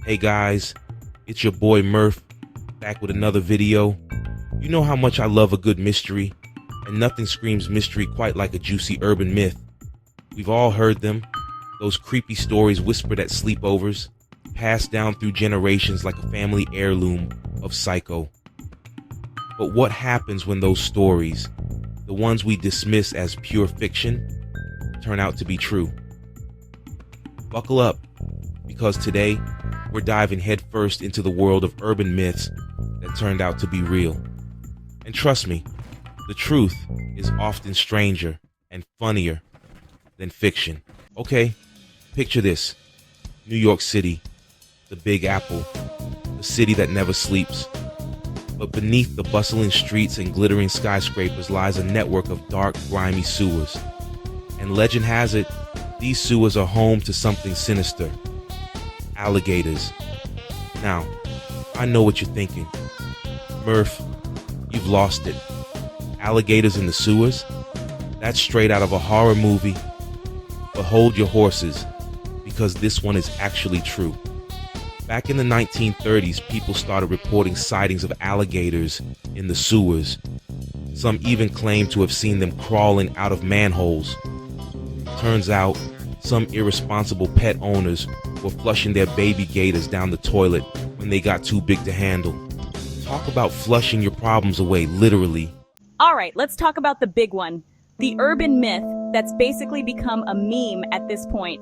Hey guys, it's your boy Murph, back with another video. You know how much I love a good mystery, and nothing screams mystery quite like a juicy urban myth. We've all heard them, those creepy stories whispered at sleepovers, passed down through generations like a family heirloom of psycho. But what happens when those stories, the ones we dismiss as pure fiction, turn out to be true? Buckle up, because today we're diving headfirst into the world of urban myths that turned out to be real. And trust me, the truth is often stranger and funnier than fiction. Okay, picture this. New York City, the Big Apple, the city that never sleeps. But beneath the bustling streets and glittering skyscrapers lies a network of dark, grimy sewers. And legend has it, these sewers are home to something sinister. Alligators. Now, I know what you're thinking. Murph, you've lost it. Alligators in the sewers? That's straight out of a horror movie. But hold your horses, because this one is actually true. Back in the 1930s, people started reporting sightings of alligators in the sewers. Some even claimed to have seen them crawling out of manholes. Turns out, some irresponsible pet owners were flushing their baby gators down the toilet when they got too big to handle. Talk about flushing your problems away, literally. All right, let's talk about the big one. The urban myth that's basically become a meme at this point.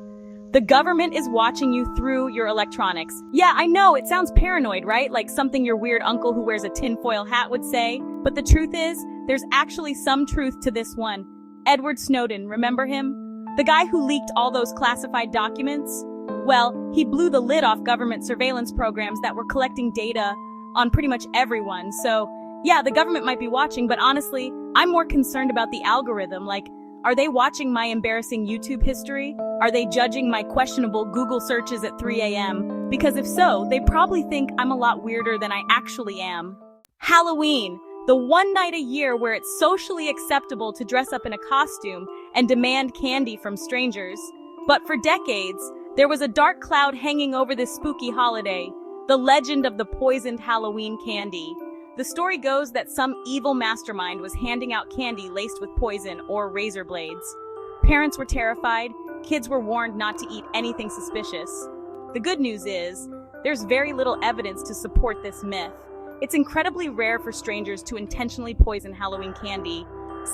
The government is watching you through your electronics. Yeah, I know, it sounds paranoid, right? Like something your weird uncle who wears a tinfoil hat would say. But the truth is, there's actually some truth to this one. Edward Snowden, remember him? The guy who leaked all those classified documents? Well, he blew the lid off government surveillance programs that were collecting data on pretty much everyone. So, yeah, the government might be watching, but honestly, I'm more concerned about the algorithm. Like, are they watching my embarrassing YouTube history? Are they judging my questionable Google searches at 3 a.m.? Because if so, they probably think I'm a lot weirder than I actually am. Halloween, the one night a year where it's socially acceptable to dress up in a costume and demand candy from strangers. But for decades, there was a dark cloud hanging over this spooky holiday, the legend of the poisoned Halloween candy. The story goes that some evil mastermind was handing out candy laced with poison or razor blades. Parents were terrified, kids were warned not to eat anything suspicious. The good news is, there's very little evidence to support this myth. It's incredibly rare for strangers to intentionally poison Halloween candy.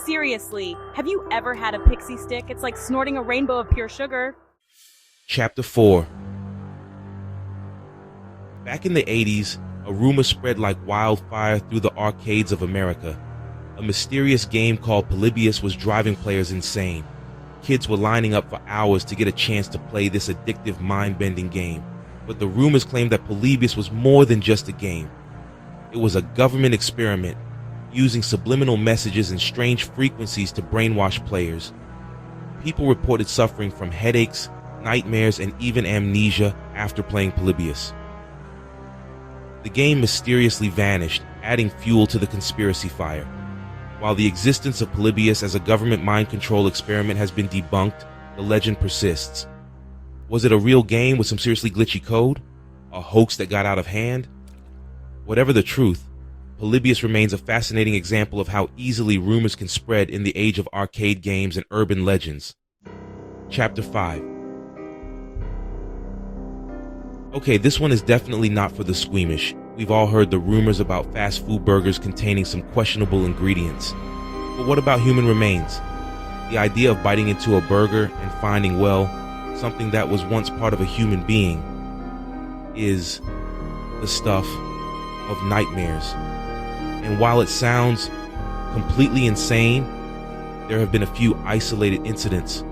Seriously, have you ever had a Pixy stick? It's like snorting a rainbow of pure sugar. Chapter 4. Back in the 80s, a rumor spread like wildfire through the arcades of America. A mysterious game called Polybius was driving players insane. Kids were lining up for hours to get a chance to play this addictive, mind-bending game. But the rumors claimed that Polybius was more than just a game. It was a government experiment, using subliminal messages and strange frequencies to brainwash players. People reported suffering from headaches, nightmares, and even amnesia after playing Polybius. The game mysteriously vanished, adding fuel to the conspiracy fire. While the existence of Polybius as a government mind control experiment has been debunked, the legend persists. Was it a real game with some seriously glitchy code? A hoax that got out of hand? Whatever the truth, Polybius remains a fascinating example of how easily rumors can spread in the age of arcade games and urban legends. Chapter 5. Okay, this one is definitely not for the squeamish. We've all heard the rumors about fast food burgers containing some questionable ingredients. But what about human remains? The idea of biting into a burger and finding, well, something that was once part of a human being is the stuff of nightmares. And while it sounds completely insane, there have been a few isolated incidents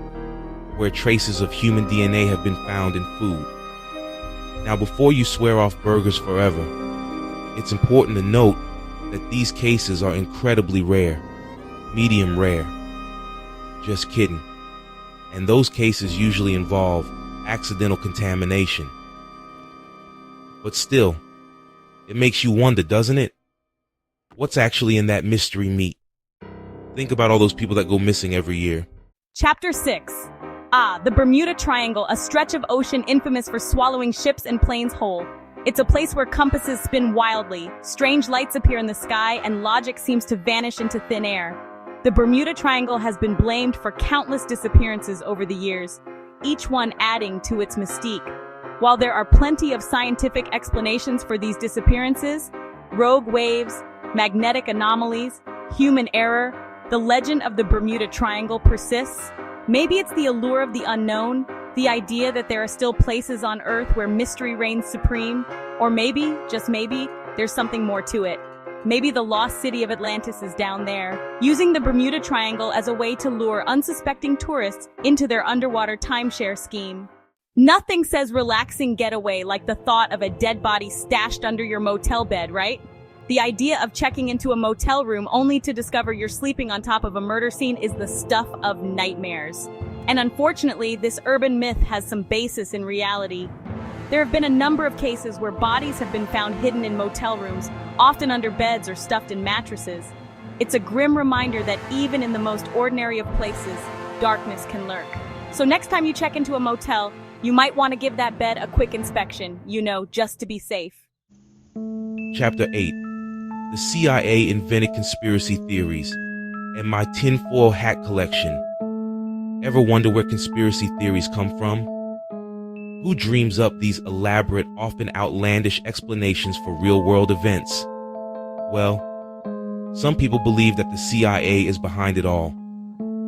where traces of human DNA have been found in food. Now, before you swear off burgers forever, it's important to note that these cases are incredibly rare, medium rare. Just kidding. And those cases usually involve accidental contamination. But still, it makes you wonder, doesn't it? What's actually in that mystery meat? Think about all those people that go missing every year. Chapter 6. Ah, the Bermuda Triangle, a stretch of ocean infamous for swallowing ships and planes whole. It's a place where compasses spin wildly, strange lights appear in the sky, and logic seems to vanish into thin air. The Bermuda Triangle has been blamed for countless disappearances over the years, each one adding to its mystique. While there are plenty of scientific explanations for these disappearances, rogue waves, magnetic anomalies, human error, the legend of the Bermuda Triangle persists. Maybe it's the allure of the unknown, the idea that there are still places on Earth where mystery reigns supreme, or maybe, just maybe, there's something more to it. Maybe the lost city of Atlantis is down there, using the Bermuda Triangle as a way to lure unsuspecting tourists into their underwater timeshare scheme. Nothing says relaxing getaway like the thought of a dead body stashed under your motel bed, right? The idea of checking into a motel room only to discover you're sleeping on top of a murder scene is the stuff of nightmares. And unfortunately, this urban myth has some basis in reality. There have been a number of cases where bodies have been found hidden in motel rooms, often under beds or stuffed in mattresses. It's a grim reminder that even in the most ordinary of places, darkness can lurk. So next time you check into a motel, you might want to give that bed a quick inspection, just to be safe. Chapter 8. The CIA invented conspiracy theories, and my tinfoil hat collection. Ever wonder where conspiracy theories come from? Who dreams up these elaborate, often outlandish explanations for real-world events? Well, some people believe that the CIA is behind it all.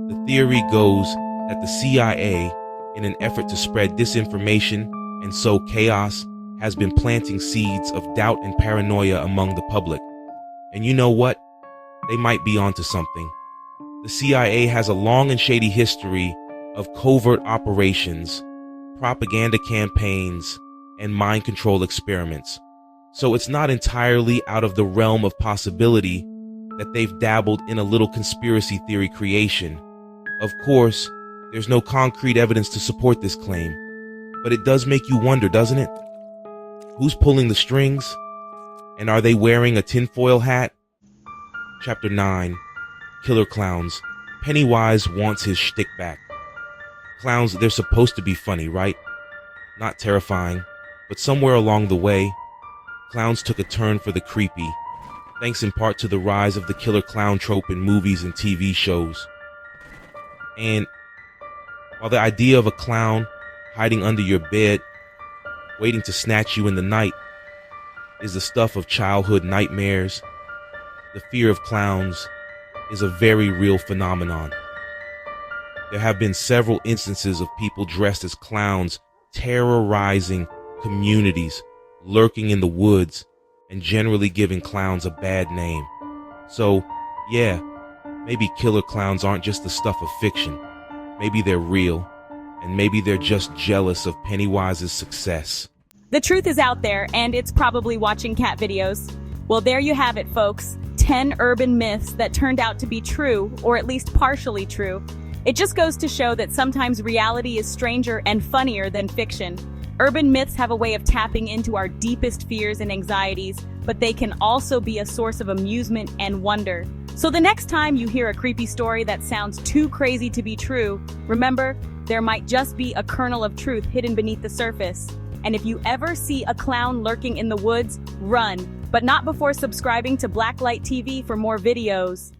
The theory goes that the CIA, in an effort to spread disinformation and sow chaos, has been planting seeds of doubt and paranoia among the public. And you know what? They might be onto something. The CIA has a long and shady history of covert operations, propaganda campaigns, and mind control experiments. So it's not entirely out of the realm of possibility that they've dabbled in a little conspiracy theory creation. Of course, there's no concrete evidence to support this claim, but it does make you wonder, doesn't it? Who's pulling the strings? And are they wearing a tinfoil hat? Chapter 9. Killer Clowns. Pennywise wants his Schtick back. Clowns, they're supposed to be funny, right? Not terrifying, but somewhere along the way, clowns took a turn for the creepy, thanks in part to the rise of the killer clown trope in movies and TV shows. And while the idea of a clown hiding under your bed, waiting to snatch you in the night, is the stuff of childhood nightmares, the fear of clowns is a very real phenomenon. There have been several instances of people dressed as clowns terrorizing communities, lurking in the woods, and generally giving clowns a bad name. So, yeah, maybe killer clowns aren't just the stuff of fiction. Maybe they're real, and maybe they're just jealous of Pennywise's success. The truth is out there, and it's probably watching cat videos. Well, there you have it, folks. 10 urban myths that turned out to be true, or at least partially true. It just goes to show that sometimes reality is stranger and funnier than fiction. Urban myths have a way of tapping into our deepest fears and anxieties, but they can also be a source of amusement and wonder. So the next time you hear a creepy story that sounds too crazy to be true, remember, there might just be a kernel of truth hidden beneath the surface. And if you ever see a clown lurking in the woods, run, but not before subscribing to Blacklight TV for more videos.